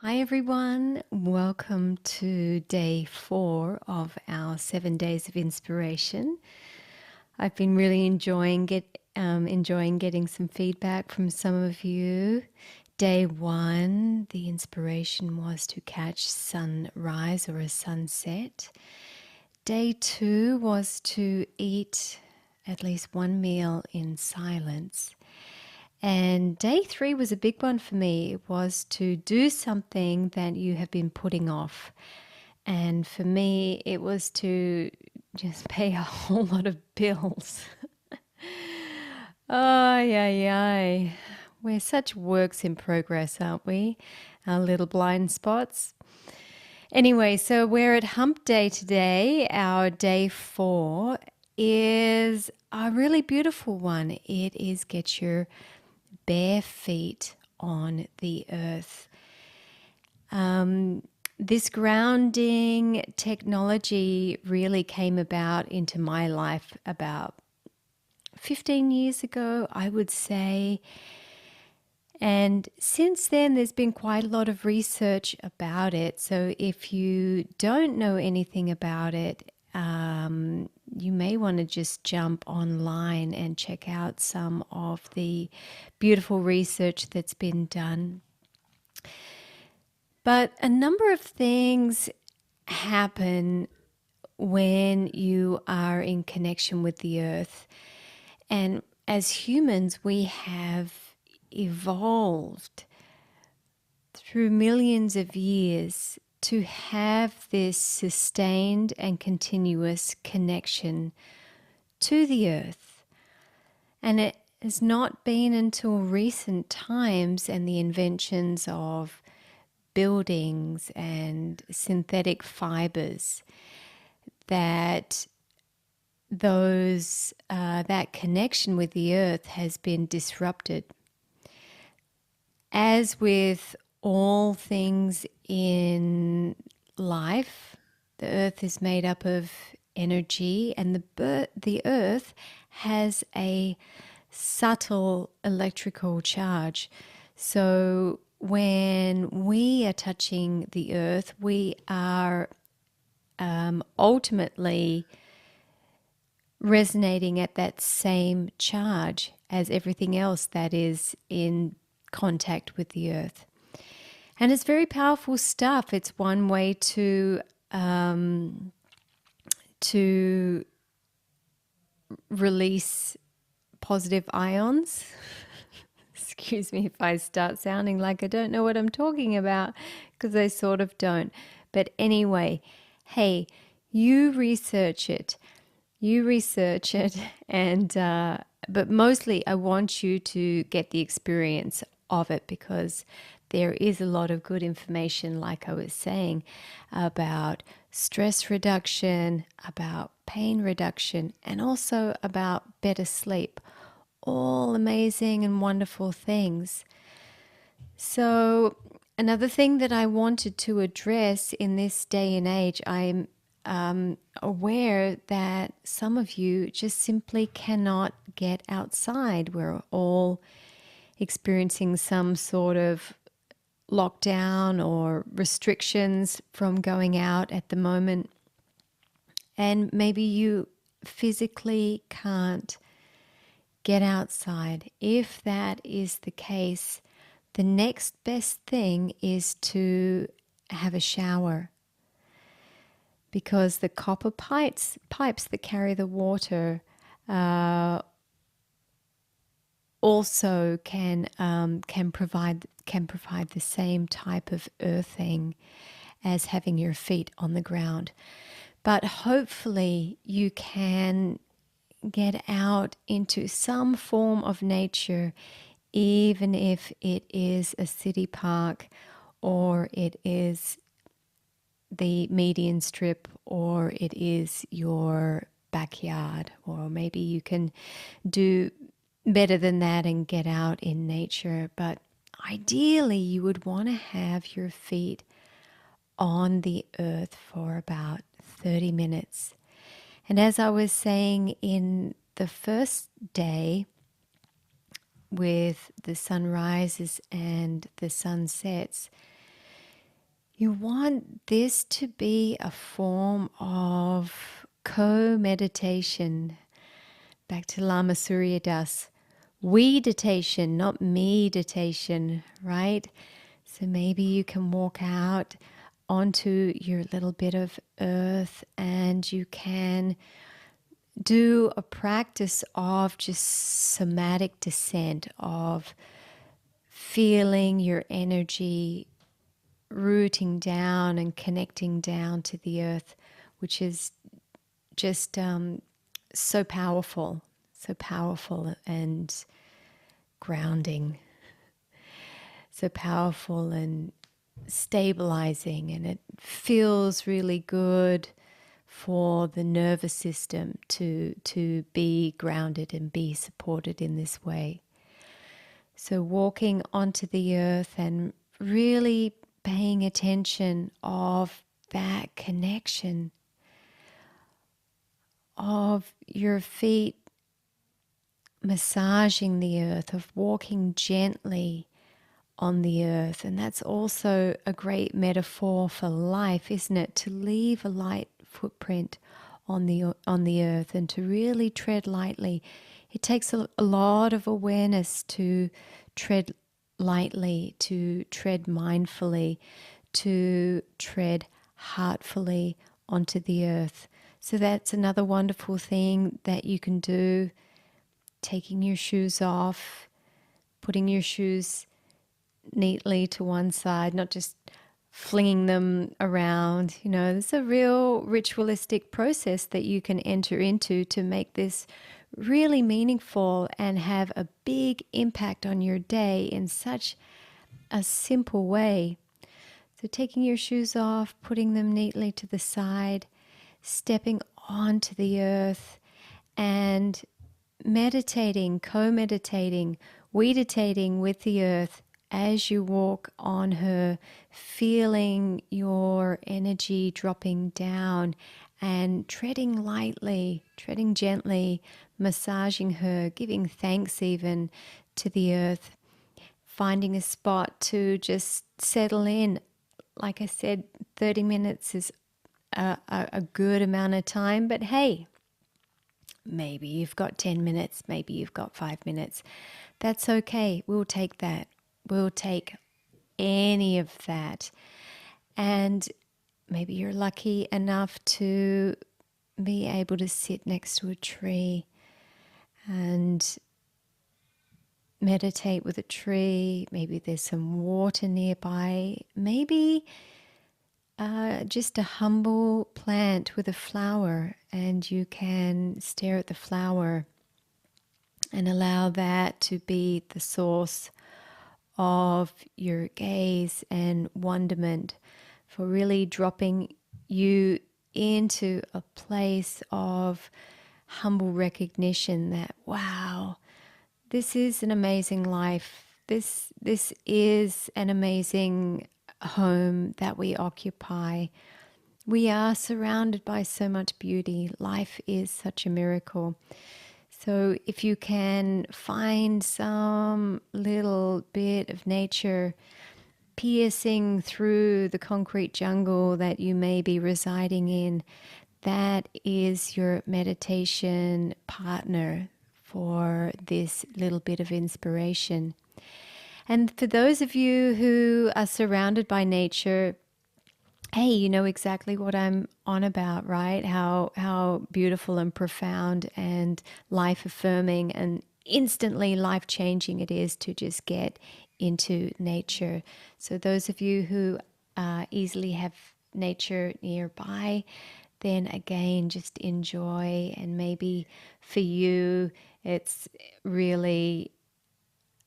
Hi everyone, welcome to day 4 of our 7 days of inspiration. I've been really enjoying getting some feedback from some of you. Day 1, the inspiration was to catch sunrise or a sunset. Day 2 was to eat at least one meal in silence. And day 3 was a big one for me. It was to do something that you have been putting off. And for me, it was to just pay a whole lot of bills. Ay, ay, ay. We're such works in progress, aren't we? Our little blind spots. Anyway, so we're at hump day today. Our day 4 is a really beautiful one. It is get your bare feet on the earth. This grounding technology really came about into my life about 15 years ago, I would say. And since then, there's been quite a lot of research about it. So if you don't know anything about it, you may want to just jump online and check out some of the beautiful research that's been done. But a number of things happen when you are in connection with the earth. And as humans, we have evolved through millions of years to have this sustained and continuous connection to the earth. And it has not been until recent times and the inventions of buildings and synthetic fibers that that connection with the earth has been disrupted. As with all things in life, the earth is made up of energy, and the earth has a subtle electrical charge. So when we are touching the earth, we are ultimately resonating at that same charge as everything else that is in contact with the earth. And it's very powerful stuff. It's one way to release positive ions. Excuse me if I start sounding like I don't know what I'm talking about, because I sort of don't. But anyway, hey, you research it. And but mostly I want you to get the experience of it, because there is a lot of good information, like I was saying, about stress reduction, about pain reduction, and also about better sleep. All amazing and wonderful things. So another thing that I wanted to address in this day and age, I'm aware that some of you just simply cannot get outside. We're all experiencing some sort of lockdown or restrictions from going out at the moment. And maybe you physically can't get outside. If that is the case, the next best thing is to have a shower, because the copper pipes that carry the water also can provide the same type of earthing as having your feet on the ground. But hopefully you can get out into some form of nature, even if it is a city park, or it is the median strip, or it is your backyard, or maybe you can do better than that and get out in nature. But ideally, you would want to have your feet on the earth for about 30 minutes. And as I was saying in the first day, with the sunrises and the sunsets, You want this to be a form of co-meditation. Back to Lama Surya Das. We-ditation, not me-ditation, right? So maybe you can walk out onto your little bit of earth and you can do a practice of just somatic descent, of feeling your energy rooting down and connecting down to the earth, which is just so powerful and grounding, so powerful and stabilizing, and it feels really good for the nervous system to be grounded and be supported in this way. So walking onto the earth and really paying attention of that connection of your feet massaging the earth, of walking gently on the earth. And that's also a great metaphor for life, isn't it? To leave a light footprint on the earth and to really tread lightly. It takes a lot of awareness to tread lightly, to tread mindfully, to tread heartfully onto the earth. So that's another wonderful thing that you can do, taking your shoes off, putting your shoes neatly to one side, not just flinging them around. You know, there's a real ritualistic process that you can enter into to make this really meaningful and have a big impact on your day in such a simple way. So taking your shoes off, putting them neatly to the side, stepping onto the earth and meditating, co-meditating, meditating with the earth as you walk on her, feeling your energy dropping down and treading lightly, treading gently, massaging her, giving thanks even to the earth, finding a spot to just settle in. Like I said, 30 minutes is a good amount of time, but hey, maybe you've got 10 minutes, maybe you've got 5 minutes. That's okay. We'll take that. We'll take any of that. And maybe you're lucky enough to be able to sit next to a tree and meditate with a tree. Maybe there's some water nearby. Maybe just a humble plant with a flower, and you can stare at the flower and allow that to be the source of your gaze and wonderment, for really dropping you into a place of humble recognition that, wow, this is an amazing life. This is an amazing home that we occupy. We are surrounded by so much beauty. Life is such a miracle. So if you can find some little bit of nature piercing through the concrete jungle that you may be residing in, that is your meditation partner for this little bit of inspiration. And for those of you who are surrounded by nature, hey, you know exactly what I'm on about, right? How beautiful and profound and life affirming and instantly life changing it is to just get into nature. So those of you who easily have nature nearby, then again, just enjoy. And maybe for you, it's really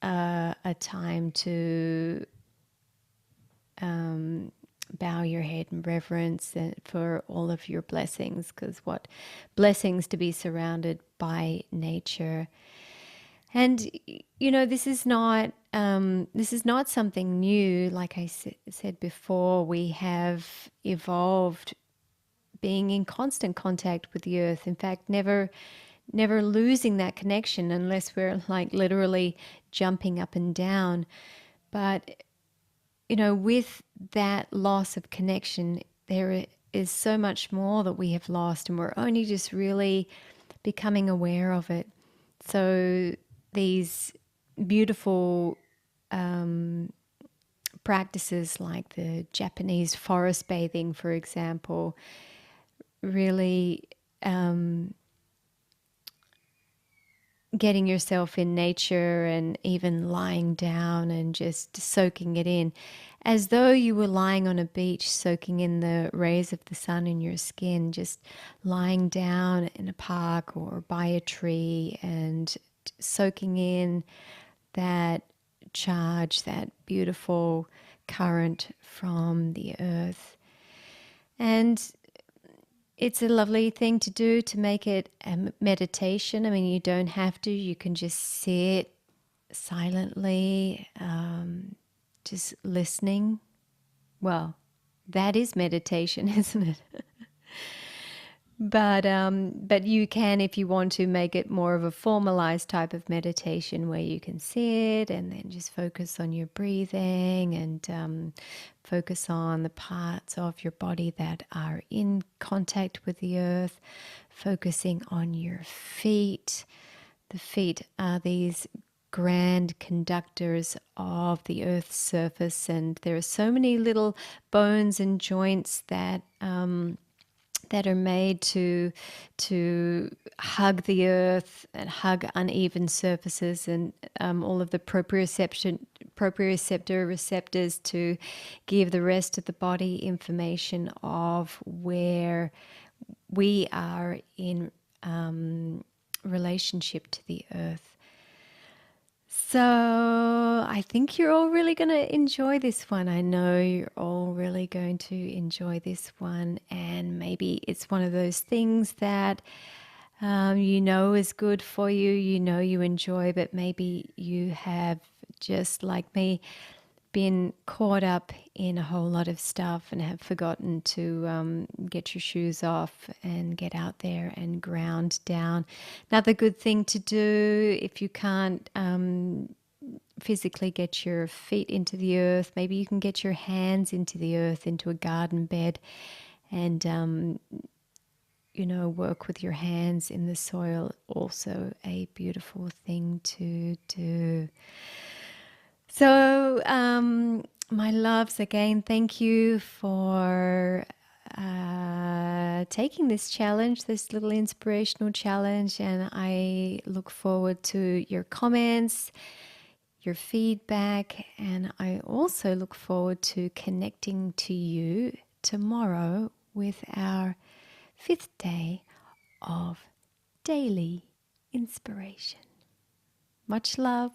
a time to bow your head in reverence for all of your blessings, because what blessings to be surrounded by nature. And you know, this is not something new. Like I said before, we have evolved being in constant contact with the earth. In fact, never losing that connection unless we're like literally jumping up and down. But with that loss of connection, there is so much more that we have lost, and we're only just really becoming aware of it. So these beautiful practices like the Japanese forest bathing, for example, really getting yourself in nature and even lying down and just soaking it in as though you were lying on a beach, soaking in the rays of the sun in your skin, just lying down in a park or by a tree and soaking in that charge, that beautiful current from the earth. And it's a lovely thing to do to make it a meditation. I mean, you don't have to. You can just sit silently, just listening. Well, that is meditation, isn't it? But you can, if you want to, make it more of a formalized type of meditation where you can sit and then just focus on your breathing and focus on the parts of your body that are in contact with the earth, focusing on your feet. The feet are these grand conductors of the earth's surface, and there are so many little bones and joints that are made to hug the earth and hug uneven surfaces, and all of the proprioceptor receptors to give the rest of the body information of where we are in relationship to the earth. So I think you're all really going to enjoy this one. I know you're all really going to enjoy this one. And maybe it's one of those things that is good for you, you enjoy, but maybe you have, just like me, been caught up in a whole lot of stuff and have forgotten to get your shoes off and get out there and ground down. Another good thing to do if you can't physically get your feet into the earth, maybe you can get your hands into the earth, into a garden bed, and work with your hands in the soil. Also a beautiful thing to do. So, my loves, again, thank you for taking this challenge, this little inspirational challenge, and I look forward to your comments, your feedback, and I also look forward to connecting to you tomorrow with our 5th day of daily inspiration. Much love.